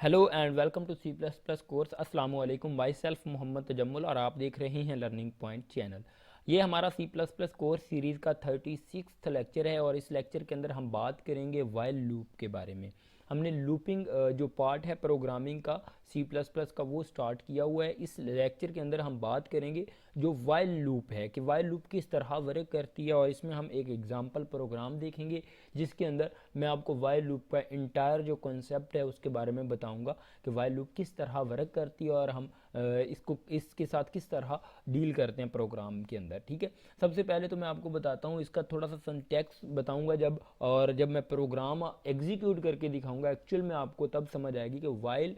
Hello and welcome to C plus plus course. अस्सलाम वालेकुम। My self Mohammad Tajammul और आप देख रहे हैं लर्निंग पॉइंट चैनल। ये हमारा C plus plus course series का 36वां लेक्चर है और इस लेक्चर के अंदर हम बात करेंगे वाइल लूप के बारे में। हमने लूपिंग जो पार्ट है प्रोग्रामिंग का सी प्लस प्लस का वो स्टार्ट किया हुआ है। इस लेक्चर के अंदर हम बात करेंगे जो वाइल लूप है कि वाइल लूप किस तरह वर्क करती है और इसमें हम एक एग्जांपल प्रोग्राम देखेंगे जिसके अंदर मैं आपको वाइल लूप का इंटायर जो कॉन्सेप्ट है उसके बारे में बताऊंगा कि वाइल लूप किस तरह वर्क करती है और हम इसको इसके साथ किस तरह डील करते हैं प्रोग्राम के अंदर। ठीक है, सबसे पहले तो मैं आपको बताता हूँ इसका थोड़ा सा सिंटैक्स बताऊंगा जब मैं प्रोग्राम एग्जीक्यूट करके दिखाऊंगा एक्चुअल में आपको तब समझ आएगी कि वाइल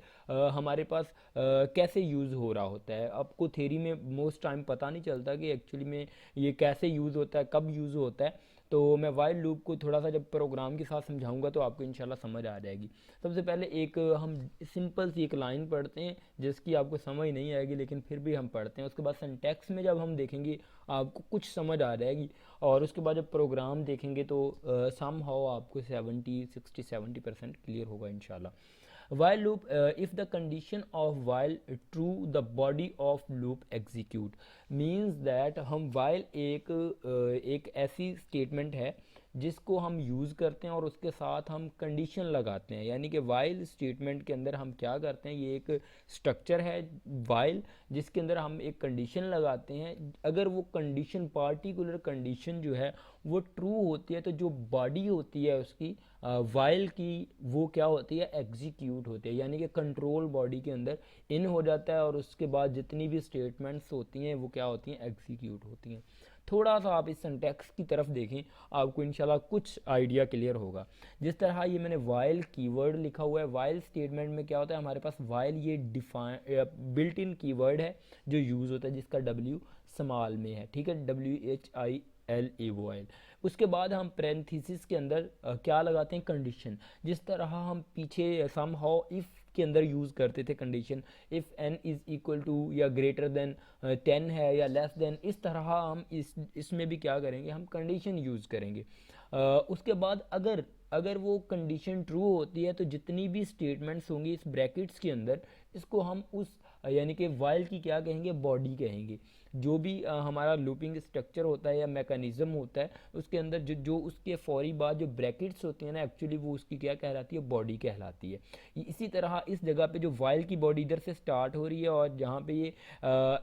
हमारे पास कैसे यूज़ हो रहा होता है। आपको थ्योरी में मोस्ट टाइम पता नहीं चलता कि एक्चुअली में ये कैसे यूज़ होता है, कब यूज़ होता है। तो मैं वाइल लूप को थोड़ा सा जब प्रोग्राम के साथ समझाऊंगा तो आपको इंशाल्लाह समझ आ जाएगी। सबसे पहले एक हम सिंपल सी एक लाइन पढ़ते हैं जिसकी आपको समझ नहीं आएगी लेकिन फिर भी हम पढ़ते हैं। उसके बाद सिंटैक्स में जब हम देखेंगे आपको कुछ समझ आ जाएगी और उसके बाद जब प्रोग्राम देखेंगे तो सम हाउ आपको 70 60 70% क्लियर होगा इंशाल्लाह। while loop if the condition of while true the body of loop execute means that हम while एक ऐसी स्टेटमेंट है जिसको हम यूज़ करते हैं और उसके साथ हम कंडीशन लगाते हैं। यानी कि वाइल स्टेटमेंट के अंदर हम क्या करते हैं, ये एक स्ट्रक्चर है वाइल जिसके अंदर हम एक कंडीशन लगाते हैं। अगर वो कंडीशन पार्टिकुलर कंडीशन जो है वो ट्रू होती है तो जो बॉडी होती है उसकी वाइल की वो क्या होती है, एग्जीक्यूट होती है। यानी कि कंट्रोल बॉडी के अंदर इन हो जाता है और उसके बाद जितनी भी स्टेटमेंट्स होती हैं वो क्या होती हैं, एग्जीक्यूट होती हैं। थोड़ा सा आप इस सिंटैक्स की तरफ देखें आपको इंशाल्लाह कुछ आइडिया क्लियर होगा। जिस तरह ये मैंने वाइल कीवर्ड लिखा हुआ है, वाइल स्टेटमेंट में क्या होता है हमारे पास वाइल ये डिफाइन बिल्ट इन कीवर्ड है जो यूज़ होता है जिसका डब्ल्यू स्मॉल में है। ठीक है, WHIL वाइल। उसके बाद हम पैरेंथेसिस के अंदर क्या लगाते हैं, कंडीशन। जिस तरह हम पीछे सम हाउ इफ़ के अंदर यूज़ करते थे condition, if n is equal to या ग्रेटर देन 10 है या लेस देन, इस तरह हम इसमें भी क्या करेंगे, हम कंडीशन यूज़ करेंगे। उसके बाद अगर वो कंडीशन ट्रू होती है तो जितनी भी स्टेटमेंट्स होंगी इस ब्रैकेट्स के अंदर इसको हम उस यानी कि वाइल की क्या कहेंगे, बॉडी कहेंगे। जो भी हमारा लूपिंग स्ट्रक्चर होता है या मैकेनिज्म होता है उसके अंदर जो उसके फौरी बाद जो ब्रैकेट्स होती हैं ना, एक्चुअली वो उसकी क्या कहलाती है, बॉडी कहलाती है। इसी तरह इस जगह पे जो वाइल की बॉडी इधर से स्टार्ट हो रही है और जहाँ पे ये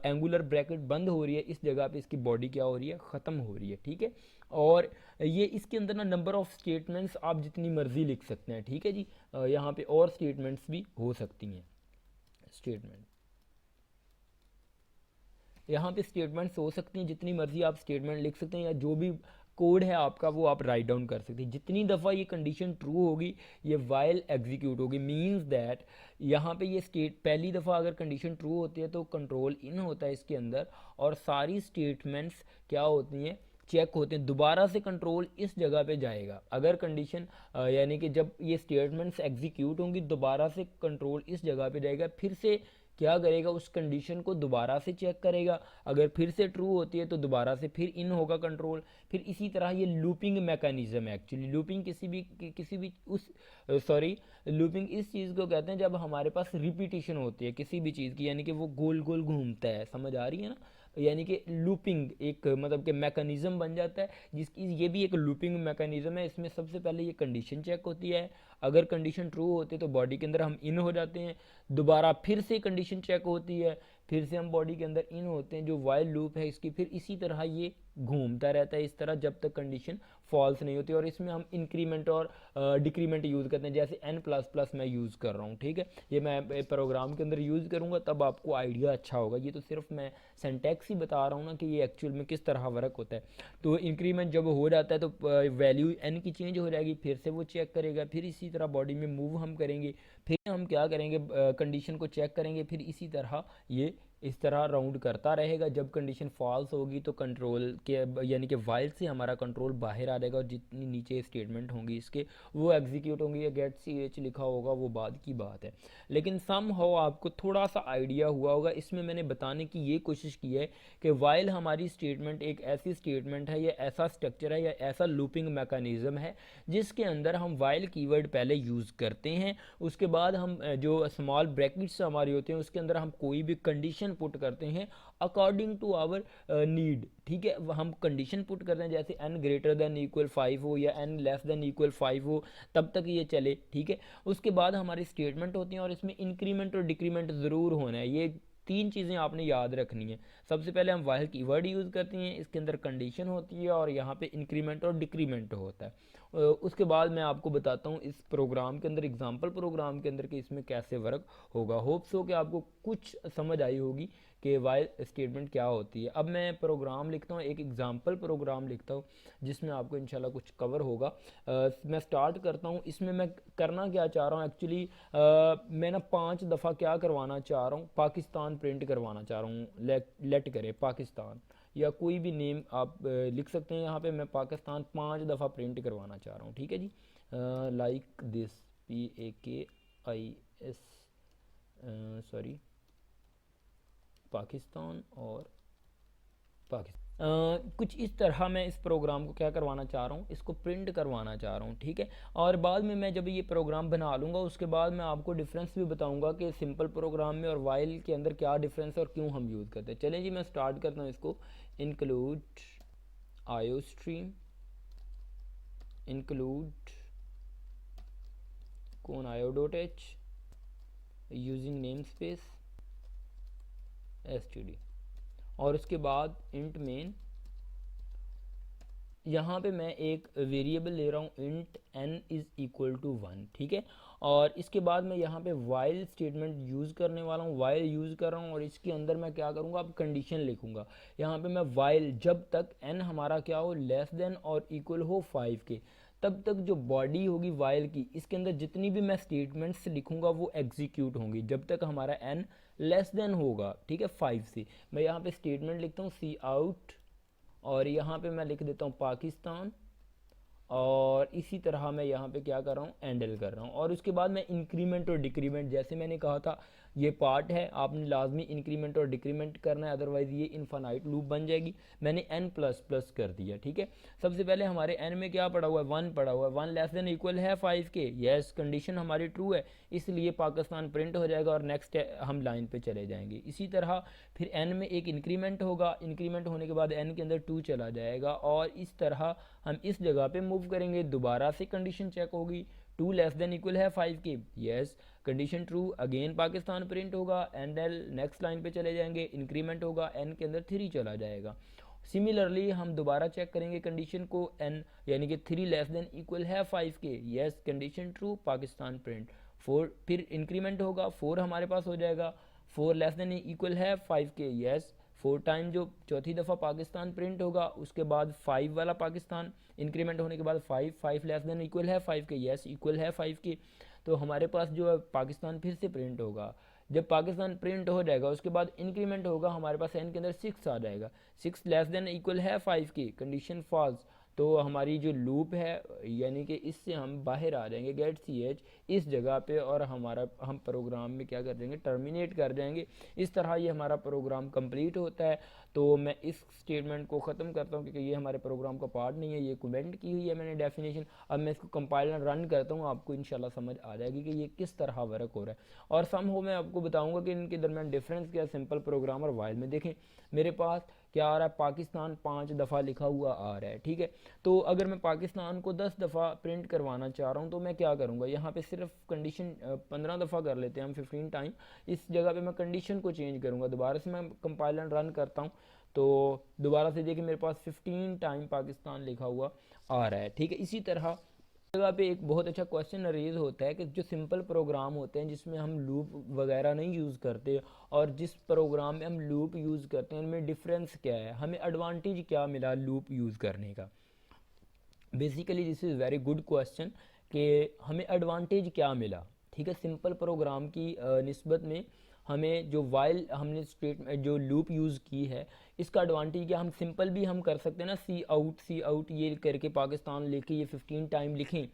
एंगुलर ब्रैकेट बंद हो रही है इस जगह पे इसकी बॉडी क्या हो रही है, ख़त्म हो रही है। ठीक है, और ये इसके अंदर ना नंबर ऑफ स्टेटमेंट्स आप जितनी मर्जी लिख सकते हैं। ठीक है जी, यहाँ पे और स्टेटमेंट्स भी हो सकती हैं। स्टेटमेंट यहाँ पे स्टेटमेंट्स हो सकती हैं, जितनी मर्जी आप स्टेटमेंट लिख सकते हैं या जो भी कोड है आपका वो आप राइट डाउन कर सकते हैं। जितनी दफ़ा ये कंडीशन ट्रू होगी ये वाइल एग्जीक्यूट होगी। मींस दैट यहाँ पे ये स्टेट पहली दफ़ा अगर कंडीशन ट्रू होती है तो कंट्रोल इन होता है इसके अंदर और सारी स्टेटमेंट्स क्या होती हैं, चेक होते हैं। दोबारा से कंट्रोल इस जगह पे जाएगा अगर कंडीशन यानी कि जब ये स्टेटमेंट्स एग्जीक्यूट होंगी दोबारा से कंट्रोल इस जगह पे जाएगा, फिर से क्या करेगा, उस कंडीशन को दोबारा से चेक करेगा। अगर फिर से ट्रू होती है तो दोबारा से फिर इन होगा कंट्रोल। फिर इसी तरह ये लूपिंग मैकेनिज्म है। एक्चुअली लूपिंग किसी भी उस सॉरी लूपिंग इस चीज़ को कहते हैं जब हमारे पास रिपीटिशन होती है किसी भी चीज़ की, यानी कि वो गोल गोल घूमता है। समझ आ रही है ना, यानी कि लूपिंग एक मतलब कि मैकेनिज्म बन जाता है जिसकी ये भी एक लूपिंग मैकेनिज्म है। इसमें सबसे पहले ये कंडीशन चेक होती है, अगर कंडीशन ट्रू होती है तो बॉडी के अंदर हम इन हो जाते हैं, दोबारा फिर से कंडीशन चेक होती है, फिर से हम बॉडी के अंदर इन होते हैं। जो वाइल लूप है इसकी फिर इसी तरह ये घूमता रहता है इस तरह जब तक कंडीशन फॉल्स नहीं होती। और इसमें हम इंक्रीमेंट और डिक्रीमेंट यूज़ करते हैं, जैसे n प्लस प्लस मैं यूज़ कर रहा हूँ। ठीक है, ये मैं प्रोग्राम के अंदर यूज़ करूँगा तब आपको आइडिया अच्छा होगा। ये तो सिर्फ मैं सेंटेक्स ही बता रहा हूँ ना कि ये एक्चुअल में किस तरह वर्क होता है। तो इंक्रीमेंट जब हो जाता है तो वैल्यू n की चेंज हो जाएगी, फिर से वो चेक करेगा, फिर इसी तरह बॉडी में मूव हम करेंगे, फिर हम क्या करेंगे, कंडीशन को चेक करेंगे, फिर इसी तरह ये इस तरह राउंड करता रहेगा। जब कंडीशन फॉल्स होगी तो कंट्रोल के यानी कि वाइल से हमारा कंट्रोल बाहर आ जाएगा और जितनी नीचे स्टेटमेंट होंगी इसके वो एग्जीक्यूट होंगी। या गेट ch लिखा होगा वो बाद की बात है, लेकिन सम हाउ आपको थोड़ा सा आइडिया हुआ होगा। इसमें मैंने बताने की ये कोशिश की है कि वाइल हमारी स्टेटमेंट एक ऐसी स्टेटमेंट है या ऐसा स्ट्रक्चर है या ऐसा लूपिंग मैकेनिज्म है जिसके अंदर हम वाइल कीवर्ड पहले यूज़ करते हैं, उसके बाद हम जो स्मॉल ब्रैकेट्स हमारी होते हैं उसके अंदर हम कोई भी कंडीशन पुट करते हैं अकॉर्डिंग टू आवर नीड, ठीक है। हम कंडीशन पुट करते हैं जैसे n ग्रेटर देन इक्वल 5 हो या n लेस देन इक्वल 5 हो, तब तक ये चले, ठीक है। उसके बाद हमारी स्टेटमेंट होती हैं और इसमें इंक्रीमेंट और डिक्रीमेंट ज़रूर होना है। ये तीन चीज़ें आपने याद रखनी है। सबसे पहले हम वाइल कीवर्ड यूज़ करते हैं, इसके अंदर कंडीशन होती है और यहाँ पे इंक्रीमेंट और डिक्रीमेंट होता है। उसके बाद मैं आपको बताता हूँ इस प्रोग्राम के अंदर, एग्जांपल प्रोग्राम के अंदर कि इसमें कैसे वर्क होगा। होप्स हो कि आपको कुछ समझ आई होगी कि वाइल स्टेटमेंट क्या होती है। अब मैं प्रोग्राम लिखता हूँ, एक एग्जांपल प्रोग्राम लिखता हूँ जिसमें आपको इंशाल्लाह कुछ कवर होगा। मैं स्टार्ट करता हूँ। इसमें मैं करना क्या चाह रहा हूँ एक्चुअली, मैं ना 5 दफ़ा क्या करवाना चाह रहा हूँ, पाकिस्तान प्रिंट करवाना चाह रहा हूँ। लेट करे पाकिस्तान या कोई भी नेम आप लिख सकते हैं। यहाँ पे मैं पाकिस्तान 5 दफ़ा प्रिंट करवाना चाह रहा हूँ, ठीक है जी। Like this PAKIS, sorry, Pakistan और पाकिस्तान। कुछ इस तरह मैं इस प्रोग्राम को क्या करवाना चाह रहा हूँ, इसको प्रिंट करवाना चाह रहा हूँ, ठीक है। और बाद में मैं जब ये प्रोग्राम बना लूँगा उसके बाद मैं आपको डिफरेंस भी बताऊँगा कि सिंपल प्रोग्राम में और वाइल के अंदर क्या डिफरेंस है और क्यों हम यूज़ करते हैं। चलें जी, मैं स्टार्ट करता हूँ इसको। इंक्लूड आयोस्ट्रीम, इंक्लूड कौन io.h using name space std, और उसके बाद इंट मेन। यहाँ पे मैं एक वेरिएबल ले रहा हूँ int n is equal to 1, ठीक है। और इसके बाद मैं यहाँ पे वाइल स्टेटमेंट यूज़ करने वाला हूँ, वाइल यूज़ कर रहा हूँ और इसके अंदर मैं क्या करूँगा, अब कंडीशन लिखूँगा। यहाँ पे मैं वाइल जब तक n हमारा क्या हो, लेस देन और इक्वल हो 5 के, तब तक जो बॉडी होगी वाइल की, इसके अंदर जितनी भी मैं स्टेटमेंट्स लिखूँगा वो एग्जीक्यूट होंगी जब तक हमारा n लेस देन होगा, ठीक है, 5 से। मैं यहाँ पे स्टेटमेंट लिखता हूँ सी आउट और यहाँ पे मैं लिख देता हूँ पाकिस्तान, और इसी तरह मैं यहाँ पे क्या कर रहा हूँ, हैंडल कर रहा हूँ। और उसके बाद मैं इंक्रीमेंट और डिक्रीमेंट, जैसे मैंने कहा था ये पार्ट है, आपने लाजमी इंक्रीमेंट और डिक्रीमेंट करना है, अदरवाइज़ ये इनफाइनाइट लूप बन जाएगी। मैंने n प्लस प्लस कर दिया, ठीक है। सबसे पहले हमारे n में क्या पड़ा हुआ है, 1 पड़ा हुआ है। 1 लेस देन इक्वल है 5 के, यस, कंडीशन हमारी ट्रू है, इसलिए पाकिस्तान प्रिंट हो जाएगा और नेक्स्ट हम लाइन पे चले जाएंगे। इसी तरह फिर n में एक इंक्रीमेंट होगा, इंक्रीमेंट होने के बाद n के अंदर 2 चला जाएगा और इस तरह हम इस जगह पे मूव करेंगे। दोबारा से कंडीशन चेक होगी, 2 लेस देन इक्वल है 5 के, yes, condition true, again Pakistan print होगा एंड नेक्स्ट लाइन पे चले जाएंगे, इंक्रीमेंट होगा, n के अंदर 3 चला जाएगा। सिमिलरली हम दोबारा चेक करेंगे कंडीशन को, n यानी कि 3 लेस देन इक्वल है 5 के, yes, condition true, Pakistan print. 4 फिर इंक्रीमेंट होगा, 4 हमारे पास हो जाएगा, 4 लेस देन इक्वल है 5 के, यस, 4 टाइम जो चौथी दफ़ा पाकिस्तान प्रिंट होगा, उसके बाद 5 वाला पाकिस्तान इंक्रीमेंट होने के बाद 5 लेस देन इक्वल है 5 के, यस, इक्वल है 5 के। तो हमारे पास जो है पाकिस्तान फिर से प्रिंट होगा। जब पाकिस्तान प्रिंट हो जाएगा उसके बाद इंक्रीमेंट होगा, हमारे पास n के अंदर 6 आ जाएगा, 6 लेस देन इक्वल है 5 की, कंडीशन फॉल्स। तो हमारी जो लूप है यानी कि इससे हम बाहर आ जाएंगे, गेट ch इस जगह पे, और हम प्रोग्राम में क्या कर देंगे, टर्मिनेट कर जाएंगे। इस तरह ये हमारा प्रोग्राम कंप्लीट होता है। तो मैं इस स्टेटमेंट को ख़त्म करता हूँ क्योंकि ये हमारे प्रोग्राम का पार्ट नहीं है, ये कमेंट की हुई है मैंने डेफिनेशन। अब मैं इसको कंपाइलर रन करता हूँ, आपको इंशाल्लाह समझ आ जाएगी कि ये किस तरह वर्क हो रहा है। और सम हो मैं आपको बताऊँगा कि इनके दरमियान डिफरेंस क्या है सिंपल प्रोग्राम और वाइल में। देखें मेरे पास क्या आ रहा है, पाकिस्तान 5 दफ़ा लिखा हुआ आ रहा है, ठीक है। तो अगर मैं पाकिस्तान को 10 दफ़ा प्रिंट करवाना चाह रहा हूँ तो मैं क्या करूँगा, यहाँ पे सिर्फ कंडीशन 15 दफ़ा कर लेते हैं हम, 15 टाइम। इस जगह पे मैं कंडीशन को चेंज करूँगा, दोबारा से मैं कंपाइलर रन करता हूँ तो दोबारा से देखिए मेरे पास 15 टाइम पाकिस्तान लिखा हुआ आ रहा है, ठीक है। इसी तरह जगह पे एक बहुत अच्छा क्वेश्चन रेज होता है कि जो सिंपल प्रोग्राम होते हैं जिसमें हम लूप वगैरह नहीं यूज़ करते और जिस प्रोग्राम में हम लूप यूज़ करते हैं उनमें डिफरेंस क्या है, हमें एडवांटेज क्या मिला लूप यूज़ करने का। Basically this is very good question कि हमें एडवांटेज क्या मिला, ठीक है। सिंपल प्रोग्राम की निस्बत में हमें जो वाइल हमने स्टेट जो लूप यूज़ की है इसका एडवांटेज क्या, हम सिंपल भी हम कर सकते हैं ना, सी आउट ये करके पाकिस्तान लेके ये 15 टाइम लिखें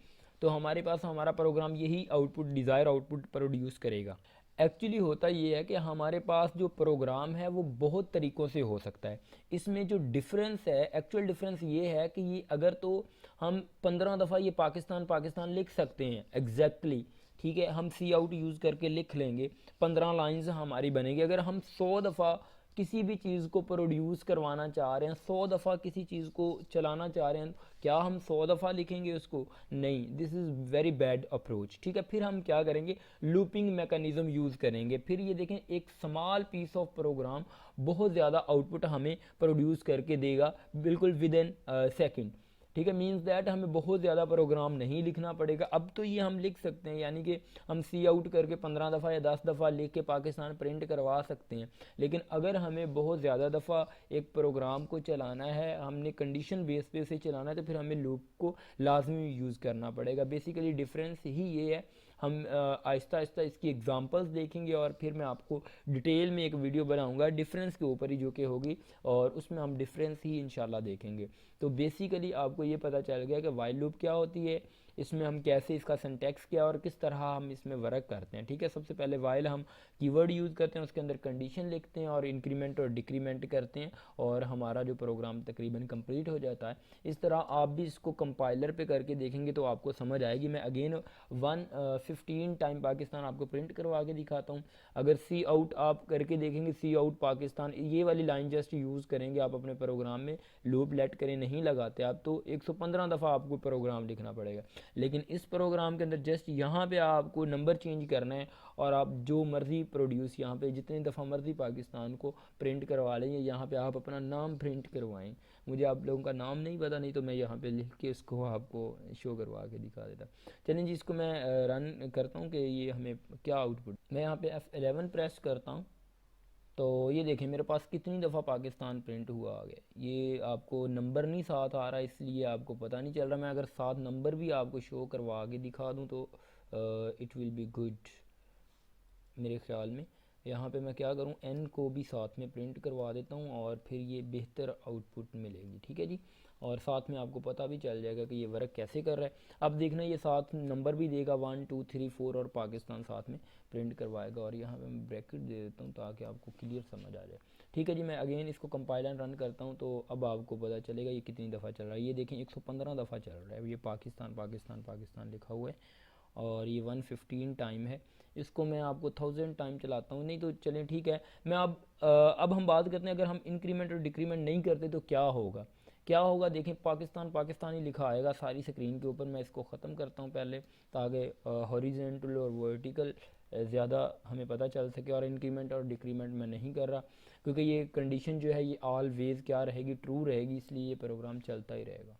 तो हमारे पास हमारा प्रोग्राम यही आउटपुट डिज़ायर आउटपुट प्रोड्यूस करेगा। एक्चुअली होता ये है कि हमारे पास जो प्रोग्राम है वो बहुत तरीक़ों से हो सकता है। इसमें जो डिफरेंस है, एक्चुअल डिफरेंस ये है कि ये अगर तो हम 15 दफ़ा ये पाकिस्तान पाकिस्तान लिख सकते हैं एग्जैक्टली, ठीक है, हम सी आउट यूज़ करके लिख लेंगे, 15 लाइंस हमारी बनेगी। अगर हम 100 दफ़ा किसी भी चीज़ को प्रोड्यूस करवाना चाह रहे हैं, 100 दफ़ा किसी चीज़ को चलाना चाह रहे हैं, क्या हम 100 दफ़ा लिखेंगे उसको? नहीं, this is very bad approach. ठीक है, फिर हम क्या करेंगे, लूपिंग मैकेनिज़्म यूज़ करेंगे। फिर ये देखें, एक स्मॉल पीस ऑफ प्रोग्राम बहुत ज़्यादा आउटपुट हमें प्रोड्यूस करके देगा बिल्कुल विद इन सेकेंड। ठीक है, मीन्स दैट हमें बहुत ज़्यादा प्रोग्राम नहीं लिखना पड़ेगा। अब तो ये हम लिख सकते हैं, यानी कि हम सी आउट करके 15 दफ़ा या 10 दफ़ा लिख के पाकिस्तान प्रिंट करवा सकते हैं। लेकिन अगर हमें बहुत ज़्यादा दफ़ा एक प्रोग्राम को चलाना है, हमने कंडीशन बेस पे से चलाना है, तो फिर हमें लूप को लाजमी यूज़ करना पड़ेगा। बेसिकली डिफरेंस ही ये है। हम आहिस्ता आहिस्ता इसकी एग्जांपल्स देखेंगे और फिर मैं आपको डिटेल में एक वीडियो बनाऊंगा डिफरेंस के ऊपर ही, जो कि होगी, और उसमें हम डिफरेंस ही इंशाल्लाह देखेंगे। तो बेसिकली आपको ये पता चल गया कि वाइल लूप क्या होती है, इसमें हम कैसे, इसका सिंटैक्स क्या और किस तरह हम इसमें वर्क करते हैं। ठीक है, सबसे पहले वाइल हम कीवर्ड यूज़ करते हैं, उसके अंदर कंडीशन लिखते हैं और इंक्रीमेंट और डिक्रीमेंट करते हैं, और हमारा जो प्रोग्राम तकरीबन कंप्लीट हो जाता है। इस तरह आप भी इसको कंपाइलर पे करके देखेंगे तो आपको समझ आएगी। मैं अगेन 115 टाइम पाकिस्तान आपको प्रिंट करवा के दिखाता हूँ। अगर सी आउट आप करके देखेंगे, सी आउट पाकिस्तान, ये वाली लाइन जस्ट यूज़ करेंगे आप अपने प्रोग्राम में, लूप लेट करें नहीं लगाते आप, तो 115 दफ़ा आपको प्रोग्राम लिखना पड़ेगा। लेकिन इस प्रोग्राम के अंदर जस्ट यहाँ पे आपको नंबर चेंज करना है और आप जो मर्ज़ी प्रोड्यूस, यहाँ पे जितनी दफ़ा मर्ज़ी पाकिस्तान को प्रिंट करवा लें, यहाँ पे आप अपना नाम प्रिंट करवाएं। मुझे आप लोगों का नाम नहीं पता, नहीं तो मैं यहाँ पे लिख के इसको आपको शो करवा के दिखा देता। चलें जी, इसको मैं रन करता हूँ कि ये हमें क्या आउटपुट। मैं यहाँ पे F11 प्रेस करता हूँ, तो ये देखें मेरे पास कितनी दफ़ा पाकिस्तान प्रिंट हुआ आ गया। ये आपको नंबर नहीं साथ आ रहा, इसलिए आपको पता नहीं चल रहा। मैं अगर साथ नंबर भी आपको शो करवा के दिखा दूँ तो इट विल बी गुड मेरे ख्याल में। यहाँ पे मैं क्या करूँ, n को भी साथ में प्रिंट करवा देता हूँ और फिर ये बेहतर आउटपुट मिलेगी। ठीक है जी, और साथ में आपको पता भी चल जाएगा कि ये वर्क कैसे कर रहा है। अब देखना, ये साथ नंबर भी देगा 1 2 3 4 और पाकिस्तान साथ में प्रिंट करवाएगा। और यहाँ पे मैं ब्रैकेट दे देता हूँ ताकि आपको क्लियर समझ आ जाए। ठीक है जी, मैं अगेन इसको कंपाइलर रन करता हूँ तो अब आपको पता चलेगा ये कितनी दफ़ा चल रहा है। ये देखें 115 दफ़ा चल रहा है, ये पाकिस्तान पाकिस्तान पाकिस्तान लिखा हुआ है, और ये 115 टाइम है। इसको मैं आपको 1000 टाइम चलाता हूँ, नहीं तो चलें ठीक है। मैं अब हम बात करते हैं, अगर हम इंक्रीमेंट और डिक्रीमेंट नहीं करते तो क्या होगा। क्या होगा देखें, पाकिस्तान पाकिस्तान ही लिखा आएगा सारी स्क्रीन के ऊपर। मैं इसको ख़त्म करता हूँ पहले, ताकि हॉरिजेंटल और वर्टिकल ज़्यादा हमें पता चल सके। और इंक्रीमेंट और डिक्रीमेंट मैं नहीं कर रहा, क्योंकि ये कंडीशन जो है ये ऑलवेज़ क्या रहेगी, ट्रू रहेगी, इसलिए ये प्रोग्राम चलता ही रहेगा।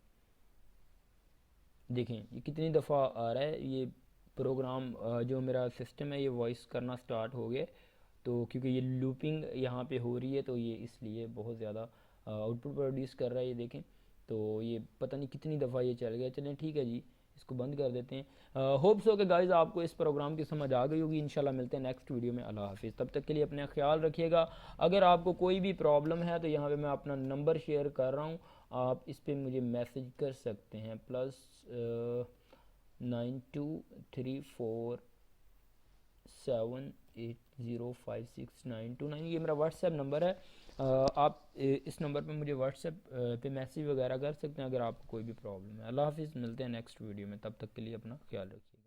देखें ये कितनी दफ़ा आ रहा है, ये प्रोग्राम जो मेरा सिस्टम है ये वॉइस करना स्टार्ट हो गया। तो क्योंकि ये लूपिंग यहाँ पे हो रही है, तो ये इसलिए बहुत ज़्यादा आउटपुट प्रोड्यूस कर रहा है। ये देखें, तो ये पता नहीं कितनी दफ़ा ये चल गया। चलें ठीक है जी, इसको बंद कर देते हैं। होप्स हो कि गाइज़ आपको इस प्रोग्राम की समझ आ गई होगी। इंशाल्लाह मिलते हैं नेक्स्ट वीडियो में। अल्लाह हाफिज़, तब तक के लिए अपना ख्याल रखिएगा। अगर आपको कोई भी प्रॉब्लम है तो यहाँ पे मैं अपना नंबर शेयर कर रहा हूँ, आप इस पर मुझे मैसेज कर सकते हैं। +923478056929, ये मेरा व्हाट्सएप नंबर है। आप इस नंबर पे मुझे व्हाट्सएप पे मैसेज वगैरह कर सकते हैं अगर आपको कोई भी प्रॉब्लम है। अल्लाह हाफिज़, मिलते हैं नेक्स्ट वीडियो में, तब तक के लिए अपना ख्याल रखिए।